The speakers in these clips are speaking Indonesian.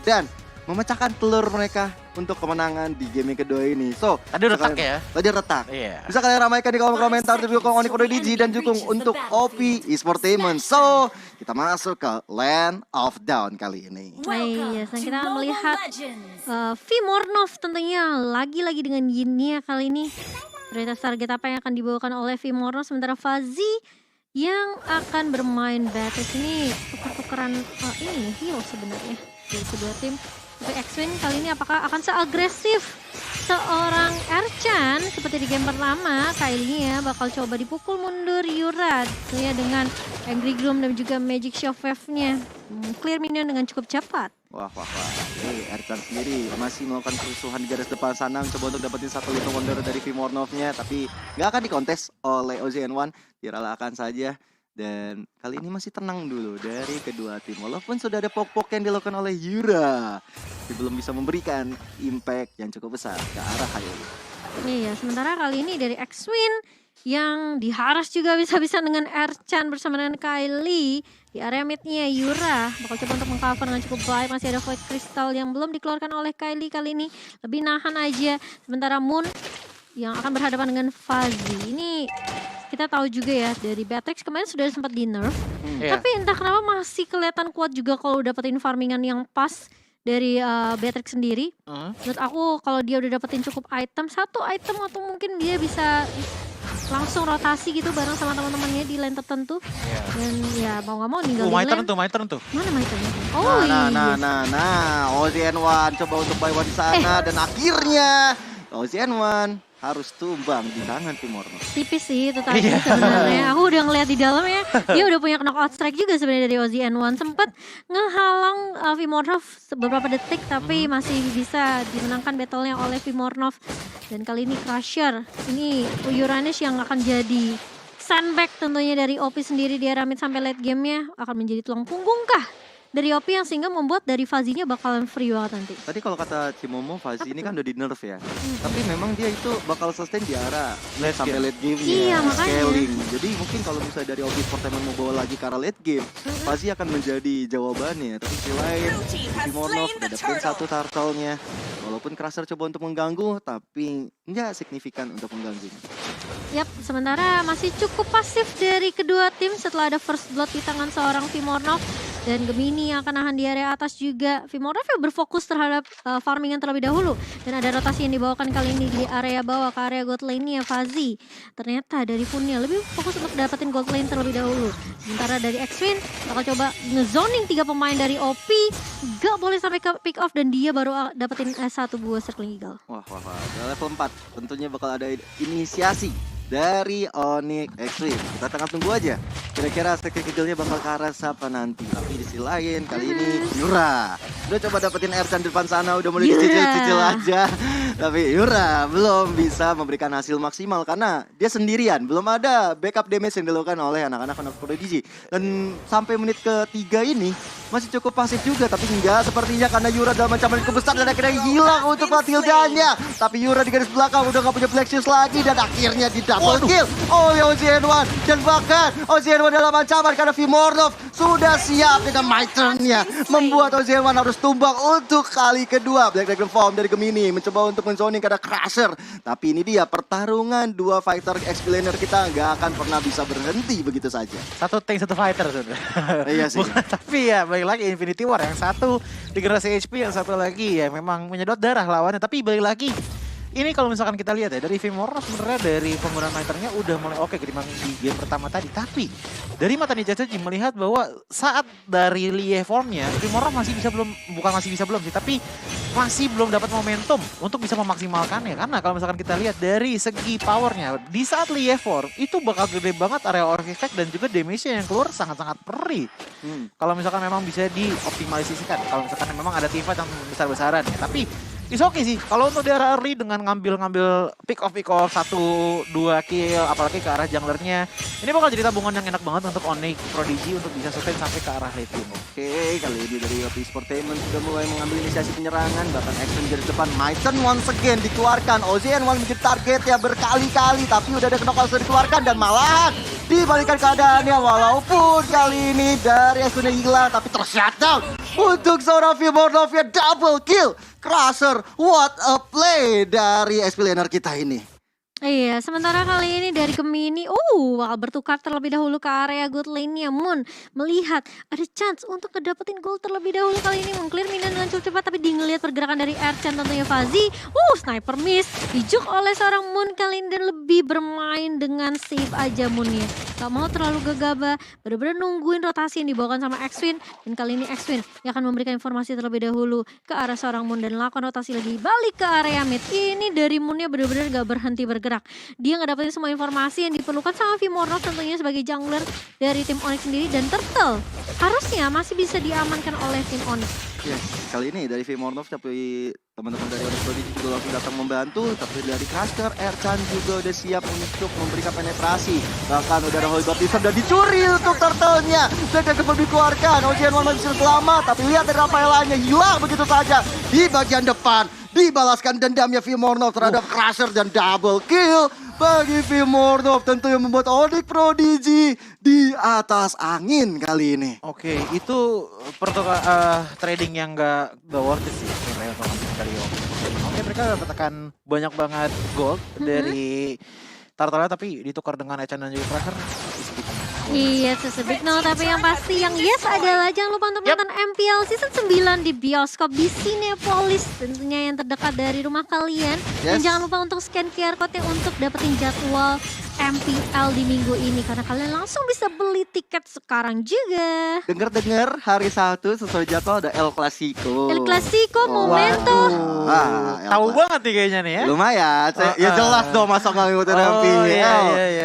dan memecahkan telur mereka untuk kemenangan di game yang kedua ini. So, Tadi retak ya? Tadi retak. Iya. Bisa kalian ramaikan di kolom komentar dukung Onyx Prodigy dan dukung untuk OP Esportainment. So, kita masuk ke Land of Dawn kali ini. Iya, kita akan melihat Vimornov tentunya lagi-lagi dengan Yinia kali ini. Prioritas target apa yang akan dibawakan oleh Vimornov, sementara Fuzzy yang akan bermain Beatrix ini tuker-tukeran ini heal sebenarnya dari kedua tim. Tapi X-Win kali ini apakah akan seagresif seorang Erchan seperti di game pertama? Kali ini ya bakal coba dipukul mundur Yura ya, dengan Angry Gloom dan juga Magic Shockwave-nya. Clear minion dengan cukup cepat. Wah. Erchan sendiri masih melakukan kerusuhan di garis depan sana, mencoba untuk dapetin satu Little Wonder dari Vimornov-nya, tapi nggak akan dikontes oleh OZN1, direlakan saja. Dan kali ini masih tenang dulu dari kedua tim. Walaupun sudah ada pok-pok yang dilakukan oleh Yura, tapi belum bisa memberikan impact yang cukup besar ke arah Hayori. Iya, sementara kali ini dari X-Win yang diharas juga bisa-bisa dengan Erchan bersama dengan Kylie. Di area midnya Yura bakal coba untuk mengcover dengan cukup baik. Masih ada Void Crystal yang belum dikeluarkan oleh Kylie kali ini. Lebih nahan aja. Sementara Moon yang akan berhadapan dengan Fuzzy. Ini kita tahu juga ya dari Beatrix kemarin sudah sempat di nerf. Tapi entah kenapa masih kelihatan kuat juga kalau dapetin farmingan yang pas dari Beatrix sendiri. Menurut aku kalau dia udah dapetin cukup item, satu item atau mungkin dia bisa langsung rotasi gitu bareng sama teman-temannya di lane tertentu. Dan ya mau nggak mau ninggalin lane. My turn tuh. Mana my turn? Oh Nah, OZN1 coba untuk buy one di sana dan akhirnya OZN1 harus tumbang di tangan Vimornov. Tipis sih itu tadi sebenarnya. Aku udah ngeliat di dalam ya. Dia udah punya knockout strike juga sebenarnya dari OZN1. Sempat ngehalang Vimornov beberapa detik tapi masih bisa dimenangkan battle-nya oleh Vimornov. Dan kali ini Crusher, ini Uranus yang akan jadi sandbag tentunya dari OP sendiri di era mid sampai late game-nya akan menjadi tulang punggung kah dari OP yang sehingga membuat dari Fuzzy-nya bakalan free banget nanti. Tadi kalau kata Cimomo, Fuzzy ini kan udah di nerf ya. Tapi memang dia itu bakal sustain di arah sampai late game-nya. Iya, makanya. Scaling. Jadi mungkin kalau misalnya dari OP Esportainment mau bawa lagi ke arah late game, Fuzzy akan menjadi jawabannya. Tapi selain Vimornov udah dapetin satu turtle-nya. Walaupun Crusher coba untuk mengganggu, tapi nggak signifikan untuk mengganggu. Yap, sementara masih cukup pasif dari kedua tim setelah ada first blood di tangan seorang Vimornov. Dan Gemini yang akan nahan di area atas juga. Vimornov yang berfokus terhadap farmingan terlebih dahulu. Dan ada rotasi yang dibawakan kali ini di area bawah ke area gold lane-nya Fuzzy. Ternyata dari Funnya lebih fokus untuk dapetin gold lane terlebih dahulu. Sementara dari X-Win bakal coba ngezoning 3 pemain dari OP. Gak boleh sampai ke pick off dan dia baru dapetin satu buah Circling Eagle. Wah. Level 4 tentunya bakal ada inisiasi dari Onyx X-Win. Kita tengah tunggu aja. Kira-kira Circling Eagle-nya bakal ke arah siapa nanti. Tapi di sisi lain kali ini Yura udah coba dapetin Erchan di depan sana, udah mulai dicicil-cicil aja. Tapi Yura belum bisa memberikan hasil maksimal karena dia sendirian. Belum ada backup damage yang dilakukan oleh anak-anak Onyx Prodigy. Dan sampai menit ketiga ini masih cukup pasif juga, tapi enggak sepertinya karena Yura dalam ancaman cukup besar dan akhirnya hilang untuk Matildanya. Tapi Yura di garis belakang udah gak punya Black Shield lagi dan akhirnya di double kill oleh OZN1. Dan bahkan OZN1 dalam ancaman karena Vimornov sudah siap dengan my turn-nya, membuat OZN1 harus tumbang untuk kali kedua. Black Dragon Form dari Gemini mencoba untuk menzoning karena Crusher. Tapi ini dia pertarungan dua fighter XP-laner kita nggak akan pernah bisa berhenti begitu saja. Satu tank, satu fighter. Iya sih. Tapi ya balik lagi Infinity War, yang satu di generasi HP, yang satu lagi ya memang menyedot darah lawannya. Tapi balik lagi, ini kalau misalkan kita lihat ya dari Vimornov sebenarnya dari penggunaan fighternya udah mulai oke ketimbang di game pertama tadi. Tapi dari mata Ninja Saji melihat bahwa saat dari Lie formnya Vimornov masih bisa belum, bukan masih bisa belum sih, tapi masih belum dapat momentum untuk bisa memaksimalkannya. Karena kalau misalkan kita lihat dari segi powernya di saat Lie form itu bakal gede banget area aura effect dan juga damage yang keluar sangat-sangat perih. Kalau misalkan memang bisa dioptimalisasikan, kalau misalkan memang ada teamfight yang besar-besaran ya. Tapi is okay sih. Kalau untuk di arah early dengan ngambil pick off 1-2 kill, apalagi ke arah junglernya, ini bakal jadi tabungan yang enak banget untuk Onyx Prodigy untuk bisa sustain sampai ke arah late game. Oke, kali ini dari OP Esportainment sudah mulai mengambil inisiasi penyerangan, bahkan action dari depan. My turn once again dikeluarkan. OZN1 menjadi target ya berkali-kali, tapi udah ada knockout sudah dikeluarkan dan malahan dibalikan keadaannya. Walaupun kali ini dari sudah hilang tapi tershutdown untuk seorang Fimornov ya, double kill. Crusher, what a play dari SP Laner kita ini. Iya, sementara kali ini dari Gemini, bakal bertukar terlebih dahulu ke area gold lane-nya. Moon melihat ada chance untuk ngedapetin gold terlebih dahulu kali ini. Meng-clear minion dengan cukup cepat, tapi dia ngelihat pergerakan dari Ercan tentunya Fuzzy. Sniper miss, dijuk oleh seorang Moon kali ini dan lebih bermain dengan save aja Moon-nya. Gak mau terlalu gegabah, bener-bener nungguin rotasi yang dibawakan sama X-Win. Dan kali ini X-Win yang akan memberikan informasi terlebih dahulu ke arah seorang Moon dan lakukan rotasi lagi. Balik ke area mid, ini dari Moon-nya bener-bener gak berhenti bergerak. Dia ngedapetin semua informasi yang diperlukan sama Fimornov tentunya sebagai jungler dari tim Onyx sendiri, dan Turtle harusnya masih bisa diamankan oleh tim Onyx. Yes, kali ini dari Fimornov tapi teman-teman dari Onyx Prodigy juga langsung datang membantu. Tapi dari Crusher, Ercan juga udah siap untuk memberikan penetrasi. Bahkan udah ada Holy Baptism dan dicuri untuk Turtle-nya. Dan kemudian dikeluarkan, OGN1 masih selamat. Tapi lihat dari Rafaelanya hilang begitu saja di bagian depan. Dibalaskan dendamnya Fimornov terhadap Crusher dan double kill bagi Fimornov, tentu yang membuat Onyx Prodigy di atas angin kali ini. Oke, itu trading yang gak worth it sih sebenarnya untuk dari Onyx. Oke, mereka dapatkan banyak banget gold dari Turtle, tapi ditukar dengan Echan dan juga Crusher. Iya, sesebik no, tapi yang pasti yang yes adalah jangan lupa untuk nonton MPL season 9 di bioskop di Cinepolis, tentunya yang terdekat dari rumah kalian. Dan jangan lupa untuk scan QR code-nya untuk dapetin jadwal MPL di minggu ini, karena kalian langsung bisa beli tiket sekarang juga. Dengar-dengar hari Sabtu sesuai jadwal ada El Clasico. El Clasico, Momento. Tahu banget nih kayaknya nih ya. Lumayan, ya jelas dong masa nggak ngikutin MPL. Iya.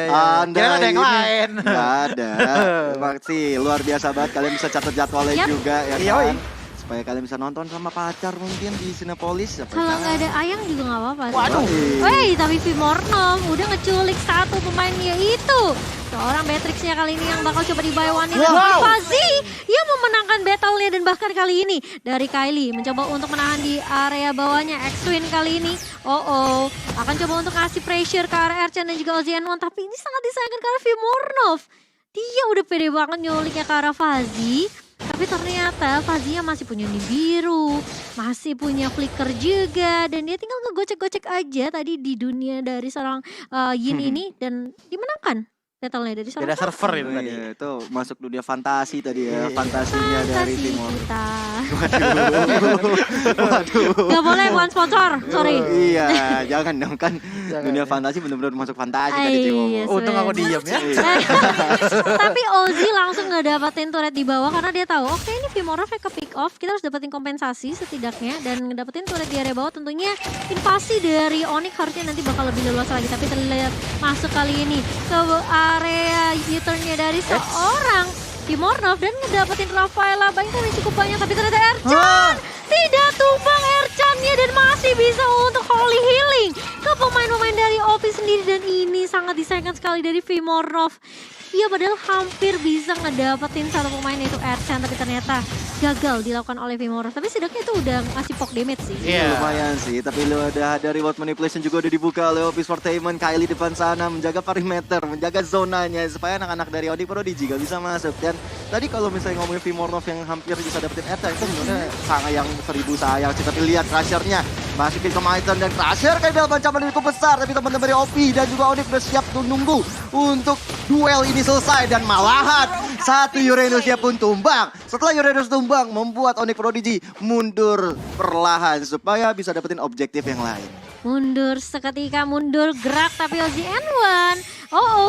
Anda Kira ada yang ini lain. nggak ada. Emang sih luar biasa banget, kalian bisa catat jadwalnya juga ya kan. Supaya kalian bisa nonton sama pacar mungkin di Cinepolis. Kalau nggak ada ayang juga nggak apa-apa. Waduh. Wey, tapi Fimornov udah ngeculik satu pemainnya itu. Seorang Beatrix-nya kali ini yang bakal coba dibayawani oleh Fuzzy. Ia memenangkan battle-nya, dan bahkan kali ini dari Kylie mencoba untuk menahan di area bawahnya. X-Win kali ini akan coba untuk ngasih pressure ke arah Ercan dan juga OZN1, tapi ini sangat disayangkan karena Fimornov. Dia udah pede banget nyuliknya ke arah Fuzzy. Tapi ternyata Fuzzy-nya masih punya Nibiru, masih punya flicker juga, dan dia tinggal ngegocek-gocek aja tadi di dunia dari seorang Yin ini, dan dimenangkan battle-nya dari seorang Beda server itu tadi. Iya, itu masuk dunia fantasi tadi ya, fantasinya dari fantasi Timor. kita. Waduh. Gak boleh, bukan sponsor, sorry. Iya, jangan dong, kan dunia fantasi benar-benar masuk fantasi tadi Timor. Iya, Untung aku diem ya. Tapi Ozzy langsung gak dapetin turret di bawah karena dia tahu oke, ini Fimornov ke pick off, kita harus dapetin kompensasi setidaknya, dan ngedapetin turret di area bawah. Tentunya invasi dari Onyx harusnya nanti bakal lebih leluasa lagi, tapi terlihat masuk kali ini ke area U-turn-nya dari seorang Fimornov dan ngedapetin Rafaela. Banyak cukup banyak, tapi ternyata Ercan tidak tumbang Ercan-nya dan masih bisa untuk holy healing ke pemain-pemain dari OP sendiri, dan ini sangat disayangkan sekali dari Fimornov. Iya, padahal hampir bisa ngedapetin satu pemain yaitu Ercan, tapi ternyata gagal dilakukan oleh Fimornov. Tapi setidaknya itu udah ngasih poke damage sih. Iya, lumayan sih, tapi lu ada reward manipulation juga udah dibuka oleh OP Sportainment. Kylie depan sana menjaga perimeter, menjaga zonanya supaya anak-anak dari Onyx Prodigy gak bisa masuk. Dan tadi kalau misalnya ngomongin Fimornov yang hampir bisa dapetin Ercan, itu sebenarnya sangat yang 1000 sayang sih. Tapi lihat Crusher-nya masukin ke Maiten, dan Crusher kayak dalam ancaman lebih besar, tapi teman-teman dari OP dan juga Onyx udah siap nunggu untuk duel ini selesai, dan malahan satu Uranusnya pun tumbang. Setelah Uranus tumbang, membuat Onyx Prodigy mundur perlahan supaya bisa dapetin objektif yang lain. Mundur seketika, mundur gerak, tapi OZN1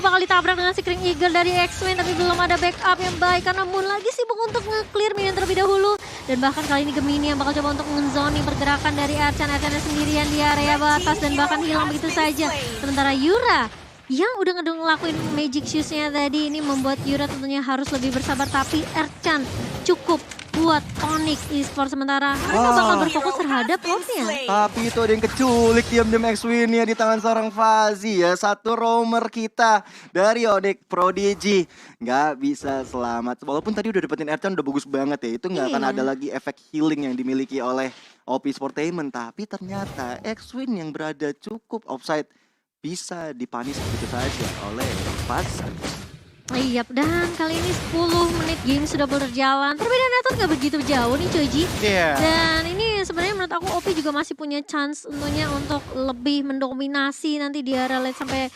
bakal ditabrak dengan Seekring Eagle dari X-Win, tapi belum ada backup yang baik karena Moon lagi sibuk untuk nge-clear minion terlebih dahulu. Dan bahkan kali ini Gemini yang bakal coba untuk men-zoning pergerakan dari Ercan sendirian di area batas dan bahkan hilang begitu saja. Sementara Yura yang udah ngelakuin magic shoes-nya tadi ini membuat Yura tentunya harus lebih bersabar, tapi Ercan cukup buat Onyx Esports. Sementara mereka bakal berfokus terhadap love-nya. Tapi itu ada yang keculik diam-diam X-Win-nya di tangan seorang Fuzzy ya. Satu roamer kita dari Onyx Prodigy nggak bisa selamat. Walaupun tadi udah dapetin Ercan udah bagus banget ya. Itu nggak akan ada lagi efek healing yang dimiliki oleh OP Sportainment. Tapi ternyata X-Win yang berada cukup offside bisa dipanis begitu saja oleh Fuzzy. Iya, dan kali ini 10 menit game sudah berjalan. Perbedaan network nggak begitu jauh nih Choji. Iya. Dan ini sebenarnya menurut aku OP juga masih punya chance tentunya untuk lebih mendominasi nanti di area late sampai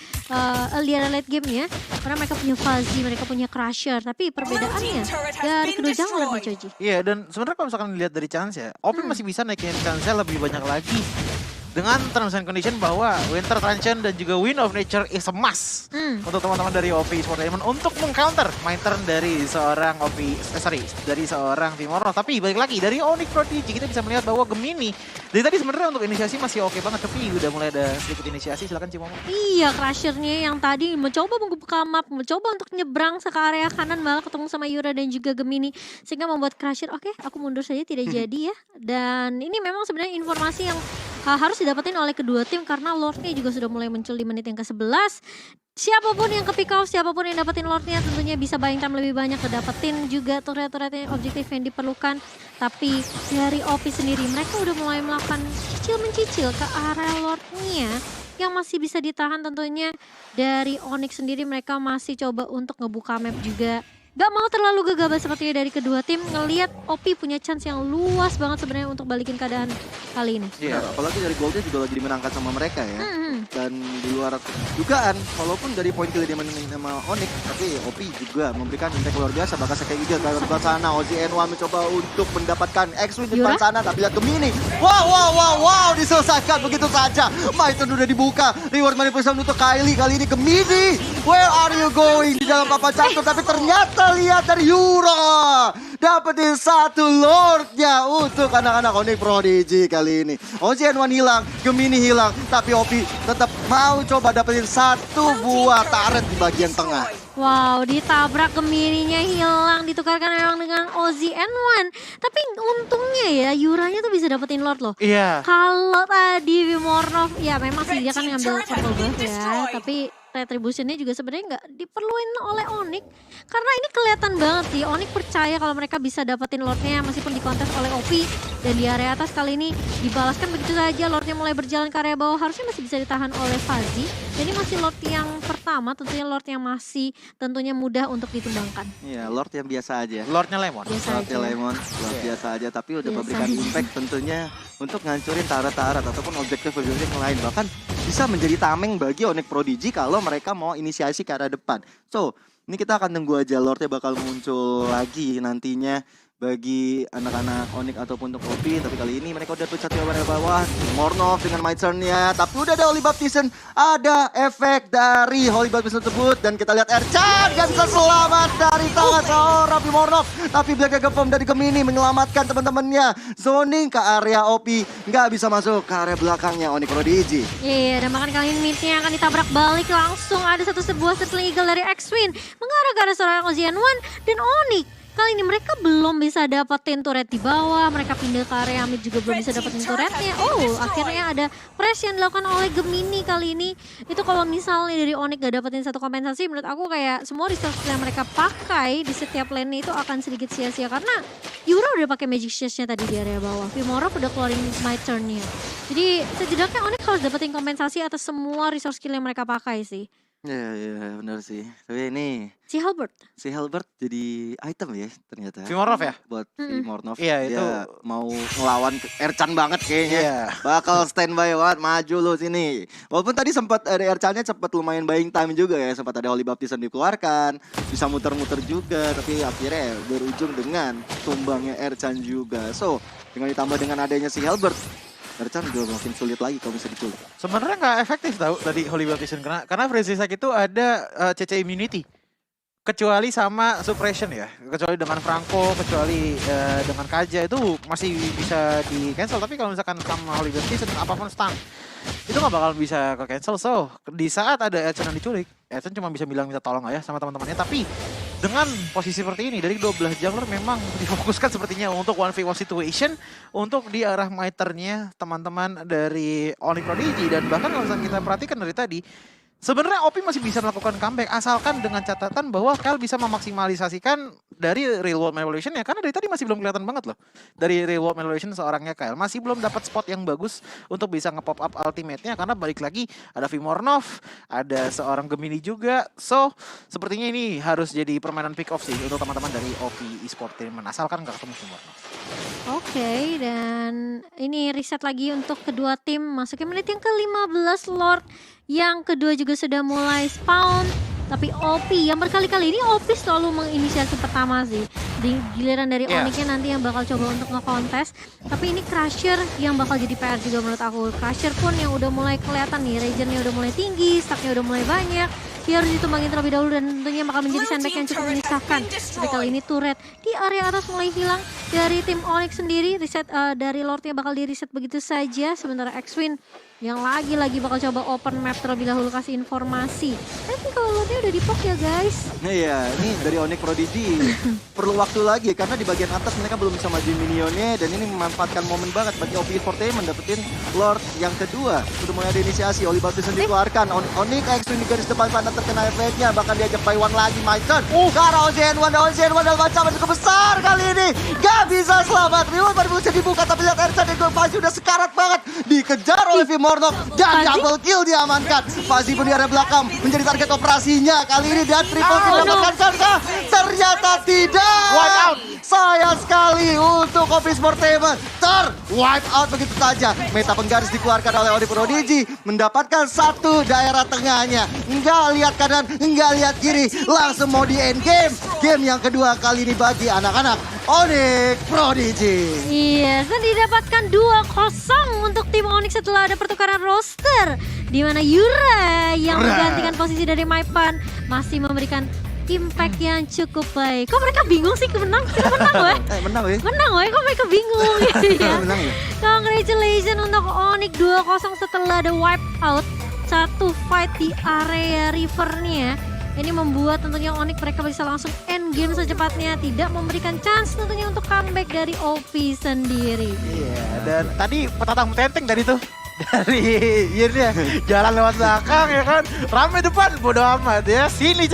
di area late game ya. Karena mereka punya Fuzzy, mereka punya Crusher. Tapi perbedaannya dari kedua jungler nih Choji. Iya, dan sebenarnya kalau misalkan dilihat dari chance ya, OP masih bisa naikin chance-nya lebih banyak lagi. Dengan terms and condition bahwa Winter Truncheon dan juga Wind of Nature is a must untuk teman-teman dari OP Esports Diamond untuk meng-counter main turn dari seorang dari seorang Vimorno. Tapi balik lagi dari Onyx Prodigy kita bisa melihat bahwa Gemini dari tadi sebenarnya untuk inisiasi masih oke banget, tapi udah mulai ada sedikit inisiasi. Silakan Cimomo. Iya, Crusher-nya yang tadi mencoba membuka map, mencoba untuk nyebrang ke area kanan malah ketemu sama Yura dan juga Gemini sehingga membuat Crusher oke, aku mundur saja tidak jadi ya. Dan ini memang sebenarnya informasi yang harus didapetin oleh kedua tim karena Lord-nya juga sudah mulai muncul di menit yang ke-11. Siapapun yang ke pick off, siapapun yang dapetin Lord-nya tentunya bisa buying time lebih banyak, dapetin juga turret-turret objektif yang diperlukan. Tapi dari OP sendiri mereka udah mulai melakukan mencicil ke area Lord-nya yang masih bisa ditahan tentunya. Dari Onyx sendiri mereka masih coba untuk ngebuka map juga. Gak mau terlalu gegabah sepertinya dari kedua tim, ngelihat OP punya chance yang luas banget sebenarnya untuk balikin keadaan kali ini. Iya, apalagi dari goldnya juga lagi dimenangkan sama mereka ya. Dan di luar dugaan, walaupun dari poin kill dia menang sama Onyx, tapi OP juga memberikan impact luar biasa. Bahkan kayak gitu dari depan sana, OZN1 mencoba untuk mendapatkan X-Wing di depan sana, tapi lihat Gemini. Wow, diselesaikan begitu saja. Maiten udah dibuka, reward manipulasi untuk Kylie. Kali ini Gemini, where are you going? Di dalam papan catur, tapi ternyata lihat dari Yura dapetin satu Lord-nya untuk anak-anak Onyx Prodigy kali ini. OZN1 hilang, Gemini hilang, tapi OP tetap mau coba dapetin satu buah turret di bagian tengah. Wow, ditabrak Gemininya hilang, ditukarkan memang dengan OZN1. Tapi untungnya ya Yuranya tuh bisa dapetin Lord loh. Iya. Kalau tadi Vimornov, ya memang sih dia kan ngambil purple buff ya, tapi retributionnya juga sebenarnya nggak diperluin oleh Onyx. Karena ini kelihatan banget sih, Onyx percaya kalau mereka bisa dapetin Lordnya meskipun dikontes oleh OP. Dan di area atas kali ini dibalaskan begitu saja, Lordnya mulai berjalan ke area bawah, harusnya masih bisa ditahan oleh Fuzzy. Jadi masih Lord yang pertama, tentunya Lord yang masih tentunya mudah untuk ditumbangkan. Iya, Lord yang biasa aja. Lordnya Lemon. Lordnya Lemon, Lord biasa aja, tapi udah memberikan impact tentunya untuk ngancurin tarat-tarat ataupun objektif-objektif yang lain. Bahkan bisa menjadi tameng bagi Onyx Prodigy kalau mereka mau inisiasi ke arah depan. So, ini kita akan tunggu aja Lordnya bakal muncul lagi nantinya bagi anak-anak Onyx ataupun untuk OP. Tapi kali ini mereka udah pecat di bawah. Mornov dengan my turn-nya. Tapi udah ada Holy Baptism. Ada efek dari Holy Baptism tersebut. Dan kita lihat Ercan gak bisa selamat dari tangan seorang Mornov. Tapi Black Eagle Form dari Gemini menyelamatkan teman-temannya. Zoning ke area OP. Gak bisa masuk ke area belakangnya Onyx Prodigy. Iya, dan bahkan kali ini mid-nya akan ditabrak balik langsung. Ada sebuah Settling Eagle dari X-Wing mengarah ke arah seorang OZN1 dan Onyx. Kali ini mereka belum bisa dapetin turret di bawah, mereka pindah ke area mid juga belum bisa dapetin turretnya. Oh, akhirnya ada press yang dilakukan oleh Gemini kali ini. Itu kalau misalnya dari Onyx gak dapetin satu kompensasi, menurut aku kayak semua resource yang mereka pakai di setiap lane itu akan sedikit sia-sia. Karena Yura udah pakai magic shield-nya tadi di area bawah, Vimorov udah keluarin my turn-nya. Jadi setidaknya Onyx harus dapetin kompensasi atas semua resource skill yang mereka pakai sih. Iya benar sih. Tapi ini Si Halbert jadi item ya ternyata. Vimornov ya? Buat Vimornov. Iya, Dia itu mau ngelawan Ercan banget kayaknya. Iya. Bakal standby banget, maju lo sini. Walaupun tadi sempat ada Ercannya sempat lumayan buying time juga ya, sempat ada Holy Baptism dikeluarkan, bisa muter-muter juga, tapi akhirnya berujung dengan tumbangnya Ercan juga. So, dengan ditambah dengan adanya si Halbert, Ercan juga makin sulit lagi kalau bisa diculik. sebenarnya nggak efektif tahu tadi Holy Baptism karena Frenzy Sack itu ada CC immunity. Kecuali sama suppression ya, kecuali dengan Franco, kecuali dengan Kaja itu masih bisa di cancel. Tapi kalau misalkan sama Holy Baptism apapun stun itu nggak bakal bisa ke cancel. So di saat ada Ercan yang diculik, Ercan cuma bisa bilang minta tolong aja sama teman-temannya. Tapi dengan posisi seperti ini dari 12 jungler memang difokuskan sepertinya untuk 1v1 situation untuk di arah miternya teman-teman dari Onyx Prodigy. Dan bahkan kalau misalkan kita perhatikan dari tadi Sebenarnya OP masih bisa melakukan comeback asalkan dengan catatan bahwa Kyle bisa memaksimalisasikan dari real world manipulation ya, karena dari tadi masih belum kelihatan banget loh dari real world manipulation seorangnya Kyle, masih belum dapat spot yang bagus untuk bisa nge-pop up ultimate-nya karena balik lagi ada Vimornov, ada seorang Gemini juga, so sepertinya ini harus jadi permainan pick off sih untuk teman-teman dari OP Esports Team asalkan nggak ketemu Vimornov. Oke, dan ini riset lagi untuk kedua tim masukin menit yang ke-15. Lord yang kedua juga sudah mulai spawn. Tapi OP yang berkali-kali ini OP selalu menginisiasi pertama sih. Di giliran dari Iya. Onyx-nya nanti yang bakal coba untuk nge-contest. Tapi ini Crusher yang bakal jadi PR juga menurut aku. Crusher pun yang udah mulai kelihatan nih, regionnya udah mulai tinggi, stacknya udah mulai banyak. Dia harus ditumbangin terlebih dahulu dan tentunya bakal menjadi sandbag yang cukup menyusahkan. Tapi kali ini turret di area atas mulai hilang dari tim Onyx sendiri. Reset dari Lordnya bakal di reset begitu saja. Sementara X-Win yang lagi-lagi bakal coba open map terlebih dahulu kasih informasi. Tapi kalau Lordnya udah dipok ya guys. Nah iya, ini dari Onyx Prodigy perlu waktu lagi karena di bagian atas mereka belum bisa maju minionnya dan ini memanfaatkan momen banget bagi OP Esports mendapetin Lord yang kedua. Sudah mulai ada inisiasi, Oli Baptiste dikeluarkan. Onyx X-Win di garis depan sana terkena efeknya, bahkan diajak by one lagi Maicon. Karena Onzen One dalam ancaman cukup besar kali ini. Gak bisa selamat, reward baru bisa dibuka tapi lihat Ersan dan Gol Fazi udah sekarat banget. Dikejar oleh Vimornov dan Fazi? double kill diamankan. Fazi pun di area belakang menjadi target operasinya kali ini dan triple kill dapatkan Karsa. Ternyata tidak. Wipe out. Sayang sekali untuk Office Sportainment wipe out begitu saja. Meta penggaris dikeluarkan oleh Onyx Prodigy, mendapatkan satu daerah tengahnya. Enggak lihat kanan, enggak lihat kiri, langsung mau di end game. Game yang kedua kali ini bagi anak-anak Onyx Prodigy. Iya, dan didapatkan 2-0 untuk tim Onyx setelah ada pertukaran roster. Di mana Yura yang menggantikan posisi dari Maipan masih memberikan impact yang cukup baik. Kok mereka bingung sih menang? Kita menang weh. Menang ya? Menang weh, kok mereka bingung gitu ya. Menang ya? Congratulations untuk Onyx 2-0 setelah ada wipe out. Satu fight di area rivernya. Ini membuat tentunya Onyx mereka bisa langsung end game secepatnya. Tidak memberikan chance tentunya untuk comeback dari OP sendiri. Iya, dan tadi petatang tenteng dari tuh. Dari Yirnya jalan lewat belakang ya kan, rame depan bodo amat ya, sini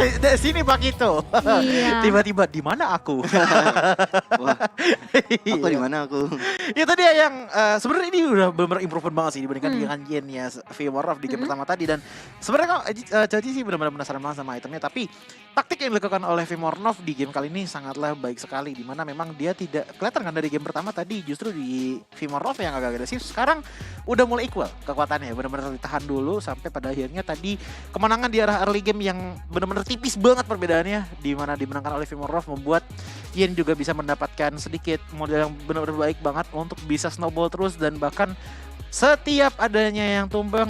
Pak Kito. Iya. Tiba-tiba di mana aku? Wah, aku di mana aku? Ya tadi ya yang sebenarnya ini udah benar-benar improvement banget sih dibandingkan dengan Yennya Vimornov di game pertama tadi, dan sebenarnya Caci sih benar-benar penasaran banget sama itemnya, tapi taktik yang dilakukan oleh Vimornov di game kali ini sangatlah baik sekali, dimana memang dia tidak kelihatan kan dari game pertama tadi, justru di Vimornov yang agak agresif, sekarang udah mulai equal kekuatannya, benar-benar ditahan dulu sampai pada akhirnya tadi kemenangan di arah early game yang benar-benar tipis banget perbedaannya, di mana dimenangkan oleh Vimorov membuat Yen juga bisa mendapatkan sedikit modal yang benar-benar baik banget untuk bisa snowball terus, dan bahkan setiap adanya yang tumbang